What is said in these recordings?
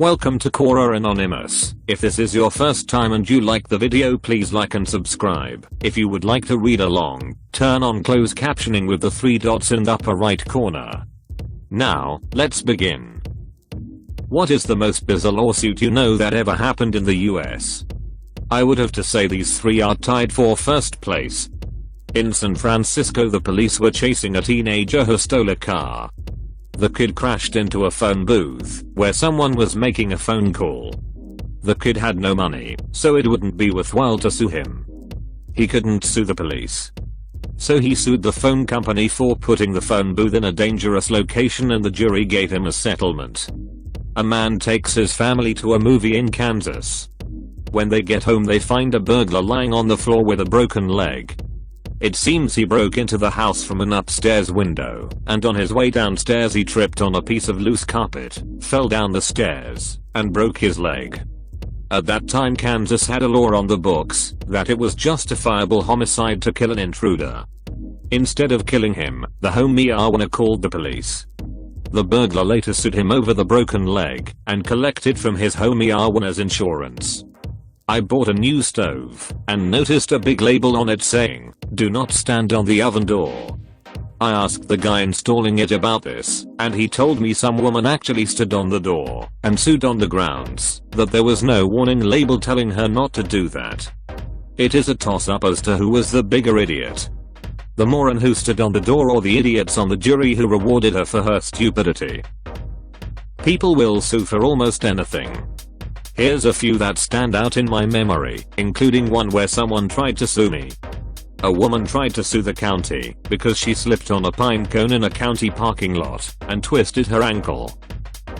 Welcome to Quora Anonymous. If this is your first time and you like the video, please like and subscribe. If you would like to read along, turn on closed captioning with the 3 dots in the upper right corner. Now, let's begin. What is the most bizarre lawsuit you know that ever happened in the US? I would have to say these 3 are tied for first place. In San Francisco, the police were chasing a teenager who stole a car. The kid crashed into a phone booth where someone was making a phone call. The kid had no money, so it wouldn't be worthwhile to sue him. He couldn't sue the police. So he sued the phone company for putting the phone booth in a dangerous location, and the jury gave him a settlement. A man takes his family to a movie in Kansas. When they get home, they find a burglar lying on the floor with a broken leg. It seems he broke into the house from an upstairs window, and on his way downstairs he tripped on a piece of loose carpet, fell down the stairs, and broke his leg. At that time, Kansas had a law on the books that it was justifiable homicide to kill an intruder. Instead of killing him, the homeowner called the police. The burglar later sued him over the broken leg and collected from his homeowner's insurance. I bought a new stove and noticed a big label on it saying, "Do not stand on the oven door." I asked the guy installing it about this, and he told me some woman actually stood on the door and sued on the grounds that there was no warning label telling her not to do that. It is a toss-up as to who was the bigger idiot. The moron who stood on the door, or the idiots on the jury who rewarded her for her stupidity. People will sue for almost anything. Here's a few that stand out in my memory, including one where someone tried to sue me. A woman tried to sue the county because she slipped on a pine cone in a county parking lot and twisted her ankle.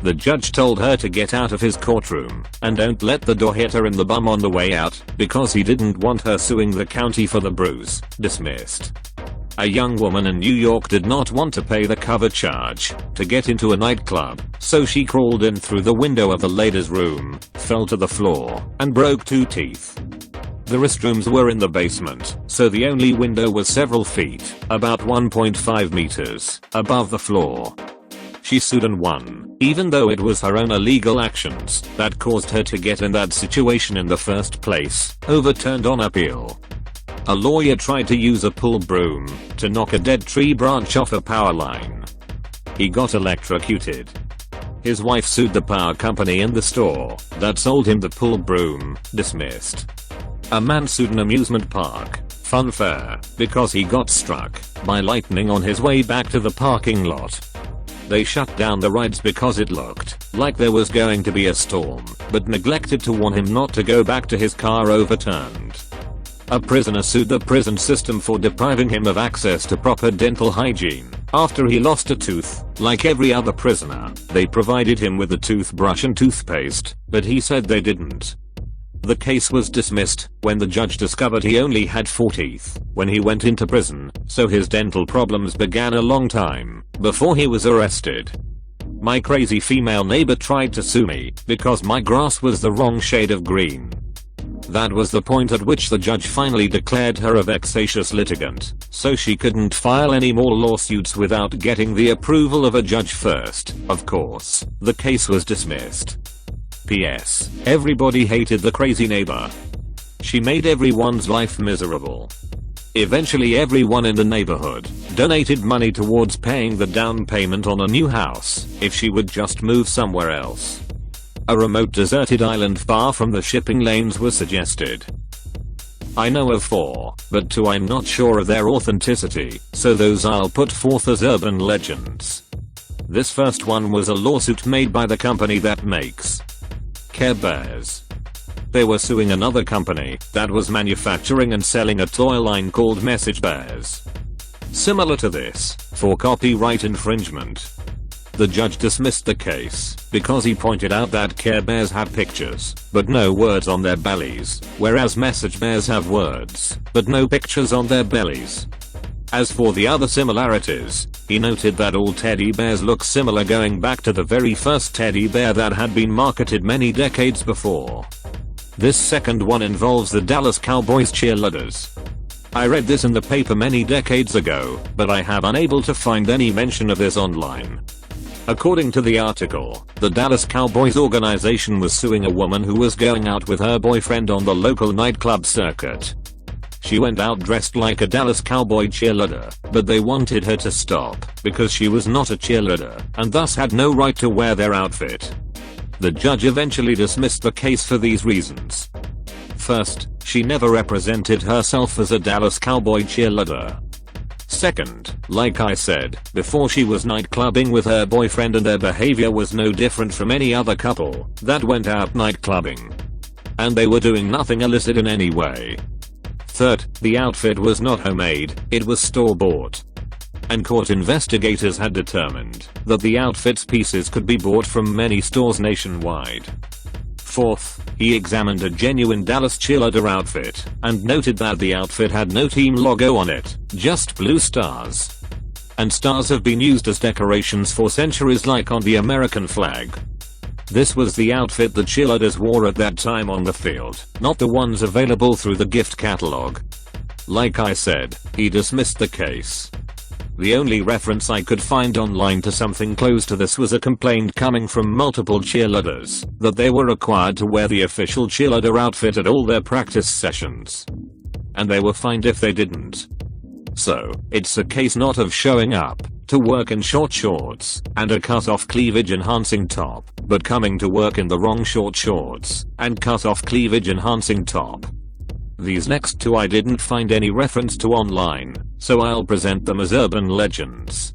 The judge told her to get out of his courtroom and don't let the door hit her in the bum on the way out because he didn't want her suing the county for the bruise. Dismissed. A young woman in New York did not want to pay the cover charge to get into a nightclub, so she crawled in through the window of the ladies' room, fell to the floor, and broke 2 teeth. The restrooms were in the basement, so the only window was several feet, about 1.5 meters, above the floor. She sued and won, even though it was her own illegal actions that caused her to get in that situation in the first place, overturned on appeal. A lawyer tried to use a pull broom to knock a dead tree branch off a power line. He got electrocuted. His wife sued the power company and the store that sold him the pull broom. Dismissed. A man sued an amusement park, Fun Fair, because he got struck by lightning on his way back to the parking lot. They shut down the rides because it looked like there was going to be a storm, but neglected to warn him not to go back to his car. Overturned. A prisoner sued the prison system for depriving him of access to proper dental hygiene after he lost a tooth. Like every other prisoner, they provided him with a toothbrush and toothpaste, but he said they didn't. The case was dismissed when the judge discovered he only had 4 teeth when he went into prison, so his dental problems began a long time before he was arrested. My crazy female neighbor tried to sue me because my grass was the wrong shade of green. That was the point at which the judge finally declared her a vexatious litigant, so she couldn't file any more lawsuits without getting the approval of a judge first. Of course, the case was dismissed. P.S. Everybody hated the crazy neighbor. She made everyone's life miserable. Eventually, everyone in the neighborhood donated money towards paying the down payment on a new house if she would just move somewhere else. A remote deserted island far from the shipping lanes was suggested. I know of 4, but 2 I'm not sure of their authenticity, so those I'll put forth as urban legends. This first one was a lawsuit made by the company that makes Care Bears. They were suing another company that was manufacturing and selling a toy line called Message Bears. Similar to this, for copyright infringement. The judge dismissed the case because he pointed out that Care Bears have pictures, but no words on their bellies, whereas Message Bears have words, but no pictures on their bellies. As for the other similarities, he noted that all teddy bears look similar going back to the very first teddy bear that had been marketed many decades before. This second one involves the Dallas Cowboys cheerleaders. I read this in the paper many decades ago, but I have unable to find any mention of this online. According to the article, the Dallas Cowboys organization was suing a woman who was going out with her boyfriend on the local nightclub circuit. She went out dressed like a Dallas Cowboy cheerleader, but they wanted her to stop because she was not a cheerleader and thus had no right to wear their outfit. The judge eventually dismissed the case for these reasons. First, she never represented herself as a Dallas Cowboy cheerleader. Second, like I said before, she was nightclubbing with her boyfriend and their behavior was no different from any other couple that went out nightclubbing. And they were doing nothing illicit in any way. Third, the outfit was not homemade, it was store-bought. And court investigators had determined that the outfit's pieces could be bought from many stores nationwide. Fourth, he examined a genuine Dallas cheerleader outfit and noted that the outfit had no team logo on it, just blue stars. And stars have been used as decorations for centuries, like on the American flag. This was the outfit the cheerleaders wore at that time on the field, not the ones available through the gift catalog. Like I said, he dismissed the case. The only reference I could find online to something close to this was a complaint coming from multiple cheerleaders that they were required to wear the official cheerleader outfit at all their practice sessions. And they were fined if they didn't. So, it's a case not of showing up to work in short shorts and a cut-off cleavage enhancing top, but coming to work in the wrong short shorts and cut-off cleavage enhancing top. These next two I didn't find any reference to online, so I'll present them as urban legends.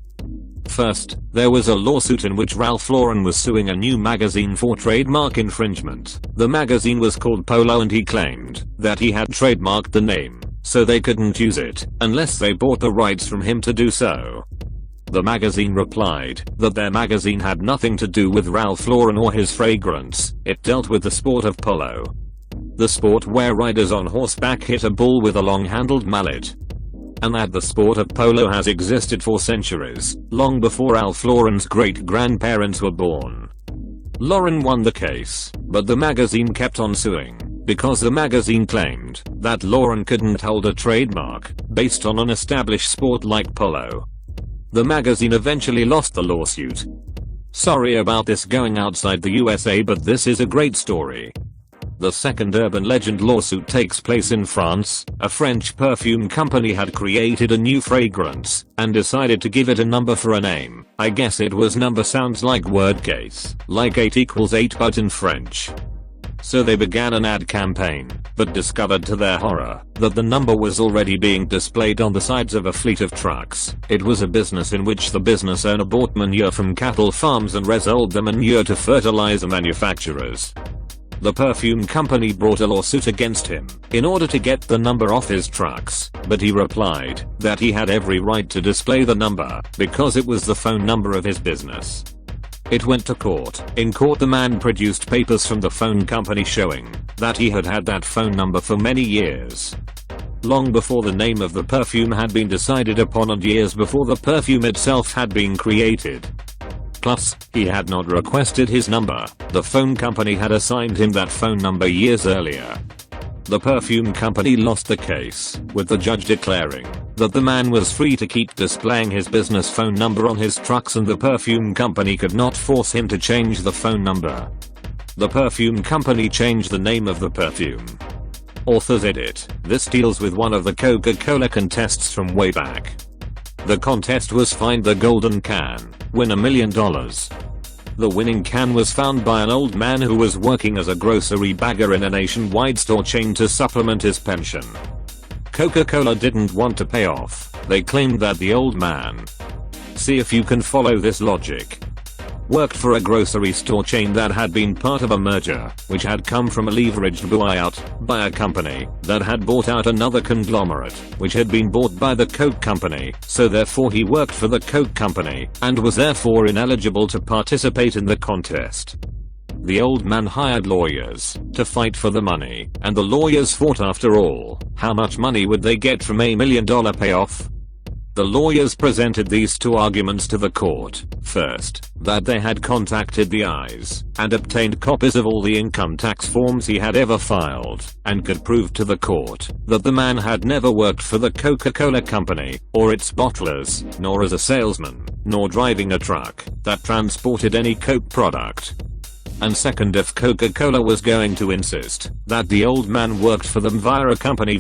First, there was a lawsuit in which Ralph Lauren was suing a new magazine for trademark infringement. The magazine was called Polo and he claimed that he had trademarked the name, so they couldn't use it unless they bought the rights from him to do so. The magazine replied that their magazine had nothing to do with Ralph Lauren or his fragrance, it dealt with the sport of polo. The sport where riders on horseback hit a bull with a long-handled mallet. And that the sport of polo has existed for centuries, long before Ralph Lauren's great-grandparents were born. Lauren won the case, but the magazine kept on suing, because the magazine claimed that Lauren couldn't hold a trademark based on an established sport like polo. The magazine eventually lost the lawsuit. Sorry about this going outside the USA, but this is a great story. The second urban legend lawsuit takes place in France. A French perfume company had created a new fragrance and decided to give it a number for a name. I guess it was number sounds like word case, like 8 equals 8 but in French. So they began an ad campaign, but discovered to their horror that the number was already being displayed on the sides of a fleet of trucks. It was a business in which the business owner bought manure from cattle farms and resold the manure to fertilizer manufacturers. The perfume company brought a lawsuit against him in order to get the number off his trucks, but he replied that he had every right to display the number because it was the phone number of his business. It went to court. In court, the man produced papers from the phone company showing that he had had that phone number for many years. Long before the name of the perfume had been decided upon and years before the perfume itself had been created. Plus, he had not requested his number. The phone company had assigned him that phone number years earlier. The perfume company lost the case, with the judge declaring that the man was free to keep displaying his business phone number on his trucks and the perfume company could not force him to change the phone number. The perfume company changed the name of the perfume. Authors edit. This deals with one of the Coca-Cola contests from way back. The contest was Find the Golden Can, win $1 million. The winning can was found by an old man who was working as a grocery bagger in a nationwide store chain to supplement his pension. Coca-Cola didn't want to pay off. They claimed that the old man, see if you can follow this logic, worked for a grocery store chain that had been part of a merger, which had come from a leveraged buyout by a company that had bought out another conglomerate, which had been bought by the Coke company, so therefore he worked for the Coke company, and was therefore ineligible to participate in the contest. The old man hired lawyers to fight for the money, and the lawyers fought after all. How much money would they get from $1 million payoff? The lawyers presented these two arguments to the court. First, that they had contacted the eyes and obtained copies of all the income tax forms he had ever filed, and could prove to the court that the man had never worked for the Coca-Cola company, or its bottlers, nor as a salesman, nor driving a truck that transported any Coke product. And second, if Coca-Cola was going to insist that the old man worked for them via a company,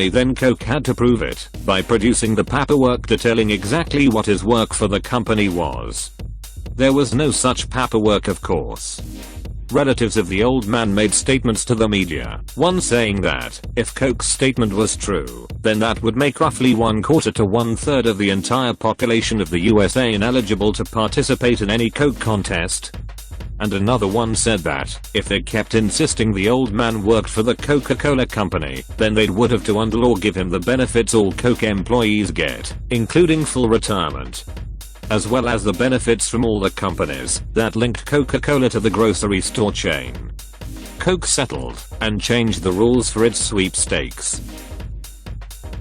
then Coke had to prove it by producing the paperwork detailing exactly what his work for the company was. There was no such paperwork, of course. Relatives of the old man made statements to the media, one saying that if Coke's statement was true, then that would make roughly 1/4 to 1/3 of the entire population of the USA ineligible to participate in any Coke contest. And another one said that if they kept insisting the old man worked for the Coca-Cola company, then they would have to under law give him the benefits all Coke employees get, including full retirement, as well as the benefits from all the companies that linked Coca-Cola to the grocery store chain. Coke settled and changed the rules for its sweepstakes.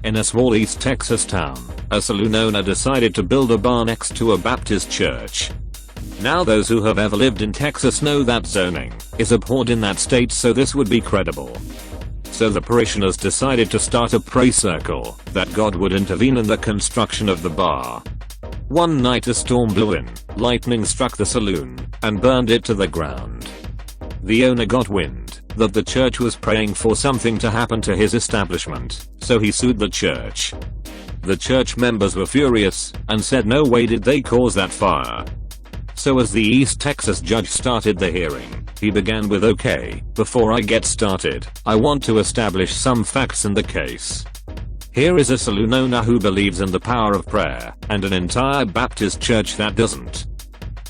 In a small East Texas town, a saloon owner decided to build a bar next to a Baptist church. Now those who have ever lived in Texas know that zoning is abhorred in that state, so this would be credible. So the parishioners decided to start a prayer circle that God would intervene in the construction of the bar. One night a storm blew in, lightning struck the saloon and burned it to the ground. The owner got wind that the church was praying for something to happen to his establishment, so he sued the church. The church members were furious and said no way did they cause that fire. So as the East Texas judge started the hearing, he began with, "Okay, before I get started, I want to establish some facts in the case. Here is a saloon owner who believes in the power of prayer, and an entire Baptist church that doesn't.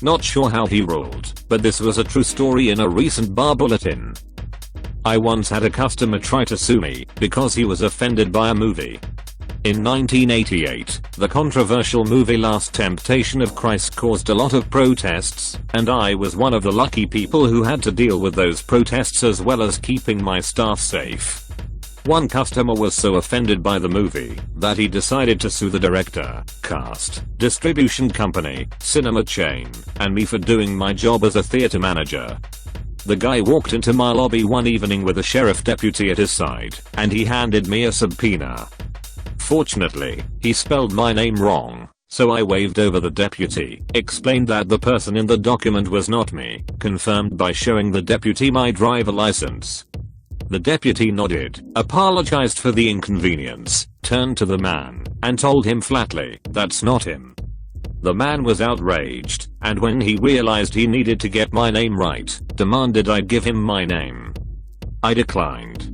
Not sure how he ruled, but this was a true story in a recent bar bulletin. I once had a customer try to sue me because he was offended by a movie. In 1988, the controversial movie Last Temptation of Christ caused a lot of protests, and I was one of the lucky people who had to deal with those protests as well as keeping my staff safe. One customer was so offended by the movie that he decided to sue the director, cast, distribution company, cinema chain, and me for doing my job as a theater manager. The guy walked into my lobby one evening with a sheriff deputy at his side, and he handed me a subpoena. Fortunately, he spelled my name wrong, so I waved over the deputy, explained that the person in the document was not me, confirmed by showing the deputy my driver license. The deputy nodded, apologized for the inconvenience, turned to the man, and told him flatly, "That's not him." The man was outraged, and when he realized he needed to get my name right, demanded I give him my name. I declined.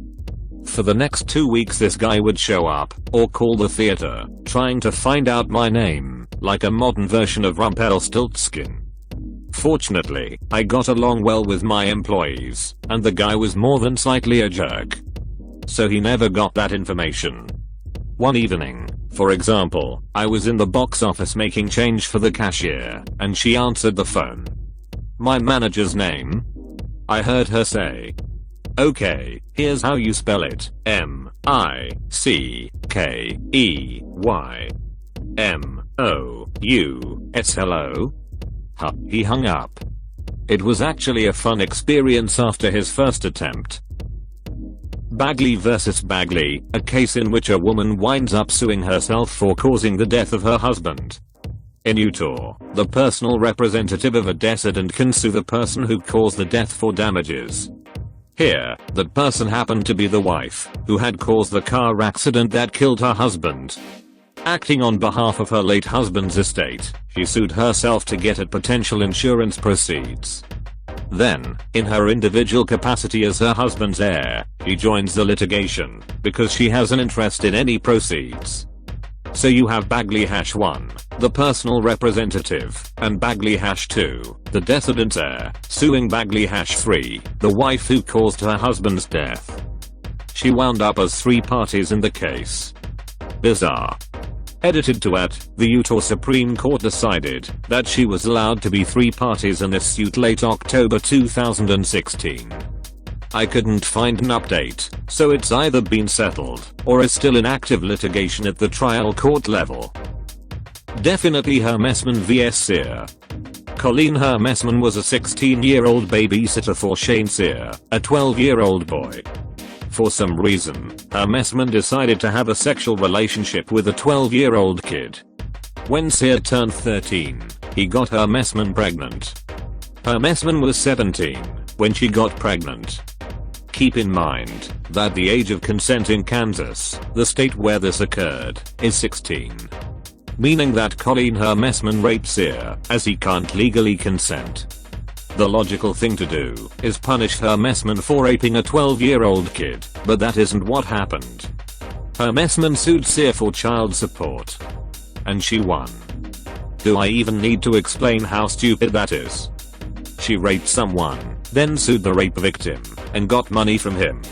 For the next 2 weeks this guy would show up, or call the theater, trying to find out my name, like a modern version of Rumpelstiltskin. Fortunately, I got along well with my employees, and the guy was more than slightly a jerk. So he never got that information. One evening, for example, I was in the box office making change for the cashier, and she answered the phone. "My manager's name?" I heard her say. "Okay, here's how you spell it, M-I-C-K-E-Y. M-O-U-S. Hello?" He hung up. It was actually a fun experience after his first attempt. Bagley vs. Bagley, a case in which a woman winds up suing herself for causing the death of her husband. In Utah, the personal representative of a decedent can sue the person who caused the death for damages. Here, that person happened to be the wife, who had caused the car accident that killed her husband. Acting on behalf of her late husband's estate, she sued herself to get at potential insurance proceeds. Then, in her individual capacity as her husband's heir, she joins the litigation because she has an interest in any proceeds. So you have Bagley-1, the personal representative, and Bagley-2, the decedent's heir, suing Bagley-3, the wife who caused her husband's death. She wound up as 3 parties in the case. Bizarre. Edited to at, the Utah Supreme Court decided that she was allowed to be 3 parties in this suit late October 2016. I couldn't find an update, so it's either been settled or is still in active litigation at the trial court level. Definitely Hermesman vs Sear. Colleen Hermesman was a 16-year-old babysitter for Shane Sear, a 12-year-old boy. For some reason, Hermesman decided to have a sexual relationship with a 12-year-old kid. When Sear turned 13, he got Hermesman pregnant. Hermesman was 17 when she got pregnant. Keep in mind that the age of consent in Kansas, the state where this occurred, is 16. Meaning that Colleen Hermesman raped Sear, as he can't legally consent. The logical thing to do is punish Hermesman for raping a 12-year-old kid, but that isn't what happened. Hermesman sued Sear for child support. And she won. Do I even need to explain how stupid that is? She raped someone, then sued the rape victim, and got money from him.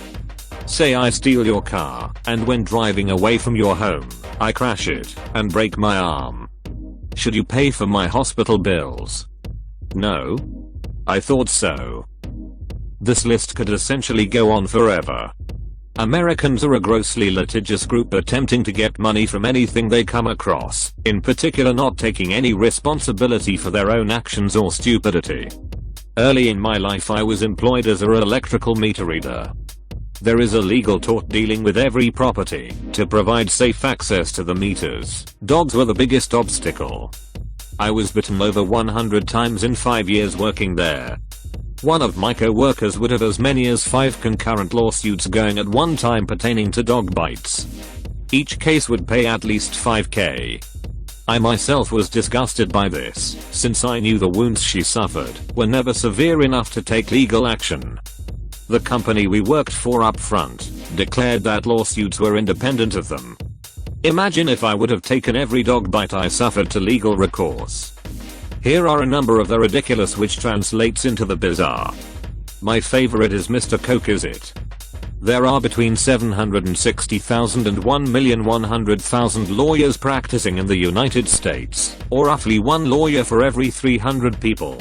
Say I steal your car, and when driving away from your home, I crash it, and break my arm. Should you pay for my hospital bills? No? I thought so. This list could essentially go on forever. Americans are a grossly litigious group attempting to get money from anything they come across, in particular not taking any responsibility for their own actions or stupidity. Early in my life I was employed as an electrical meter reader. There is a legal tort dealing with every property to provide safe access to the meters. Dogs were the biggest obstacle. I was bitten over 100 times in 5 years working there. One of my co-workers would have as many as 5 concurrent lawsuits going at one time pertaining to dog bites. Each case would pay at least $5,000. I myself was disgusted by this, since I knew the wounds she suffered were never severe enough to take legal action. The company we worked for up front declared that lawsuits were independent of them. Imagine if I would have taken every dog bite I suffered to legal recourse. Here are a number of the ridiculous which translates into the bizarre. My favorite is Mr. Coke Is It. There are between 760,000 and 1,100,000 lawyers practicing in the United States, or roughly one lawyer for every 300 people.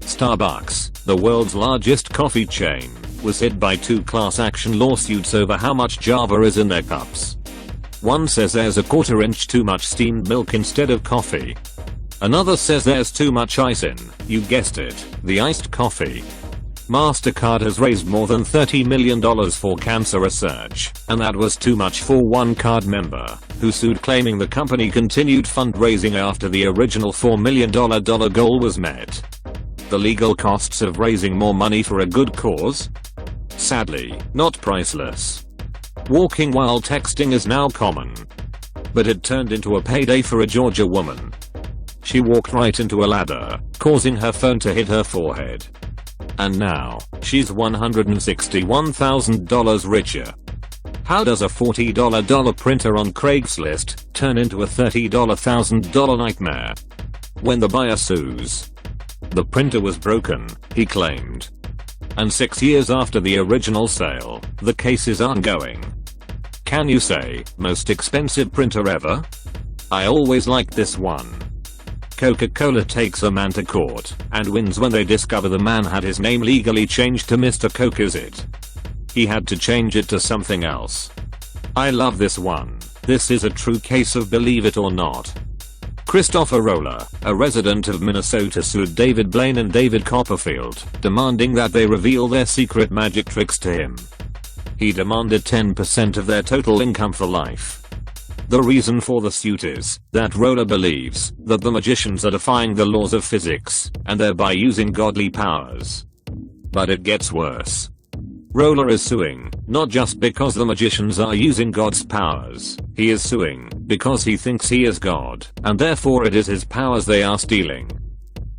Starbucks, the world's largest coffee chain, was hit by 2 class action lawsuits over how much Java is in their cups. One says there's a 1/4 inch too much steamed milk instead of coffee. Another says there's too much ice in, you guessed it, the iced coffee. MasterCard has raised more than $30 million for cancer research, and that was too much for one card member, who sued claiming the company continued fundraising after the original $4 million goal was met. The legal costs of raising more money for a good cause? Sadly, not priceless. Walking while texting is now common. But it turned into a payday for a Georgia woman. She walked right into a ladder, causing her phone to hit her forehead. And now, she's $161,000 richer. How does a $40 printer on Craigslist turn into a $30,000 nightmare? When the buyer sues. The printer was broken, he claimed. And 6 years after the original sale, the case is ongoing. Can you say, most expensive printer ever? I always liked this one. Coca-Cola takes a man to court and wins when they discover the man had his name legally changed to Mr. Coke Is It. He had to change it to something else. I love this one. This is a true case of believe it or not. Christopher Roller, a resident of Minnesota, sued David Blaine and David Copperfield, demanding that they reveal their secret magic tricks to him. He demanded 10% of their total income for life. The reason for the suit is that Roller believes that the magicians are defying the laws of physics and thereby using godly powers. But it gets worse. Roller is suing, not just because the magicians are using God's powers, he is suing because he thinks he is God, and therefore it is his powers they are stealing.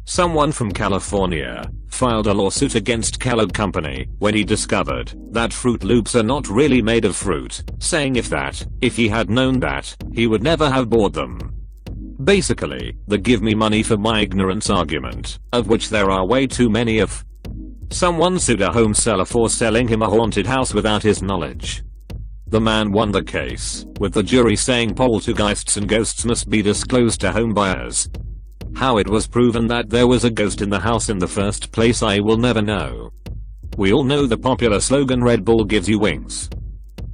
Someone from California filed a lawsuit against Kellogg Company when he discovered that Fruit Loops are not really made of fruit, saying if he had known that, he would never have bought them. Basically, the give me money for my ignorance argument, of which there are way too many of. Someone sued a home seller for selling him a haunted house without his knowledge. The man won the case, with the jury saying poltergeists and ghosts must be disclosed to home buyers. How it was proven that there was a ghost in the house in the first place I will never know. We all know the popular slogan Red Bull gives you wings.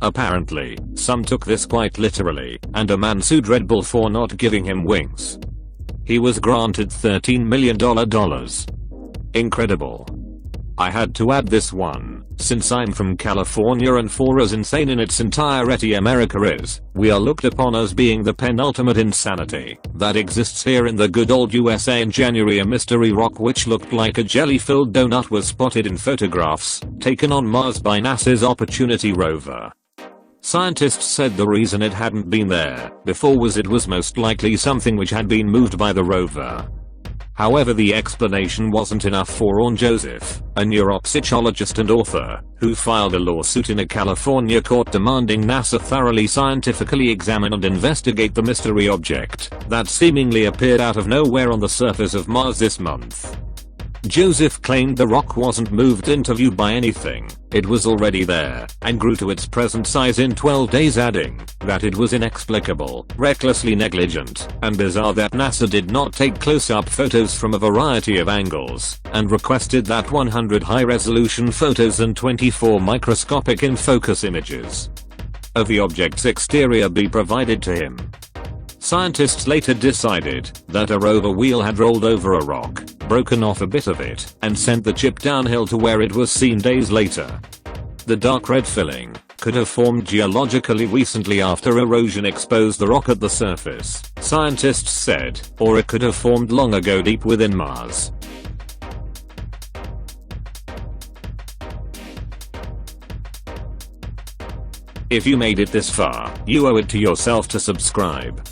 Apparently, some took this quite literally, and a man sued Red Bull for not giving him wings. He was granted $13 million. Incredible. I had to add this one, since I'm from California and for as insane in its entirety America is, we are looked upon as being the penultimate insanity that exists here in the good old USA. In January, a mystery rock which looked like a jelly-filled donut was spotted in photographs taken on Mars by NASA's Opportunity rover. Scientists said the reason it hadn't been there before was it was most likely something which had been moved by the rover. However, the explanation wasn't enough for Orrin Joseph, a neuropsychologist and author, who filed a lawsuit in a California court demanding NASA thoroughly scientifically examine and investigate the mystery object that seemingly appeared out of nowhere on the surface of Mars this month. Joseph claimed the rock wasn't moved into view by anything, it was already there, and grew to its present size in 12 days, adding that it was inexplicable, recklessly negligent, and bizarre that NASA did not take close-up photos from a variety of angles, and requested that 100 high-resolution photos and 24 microscopic in-focus images of the object's exterior be provided to him. Scientists later decided that a rover wheel had rolled over a rock, broken off a bit of it, and sent the chip downhill to where it was seen days later. The dark red filling could have formed geologically recently after erosion exposed the rock at the surface, scientists said, or it could have formed long ago deep within Mars. If you made it this far, you owe it to yourself to subscribe.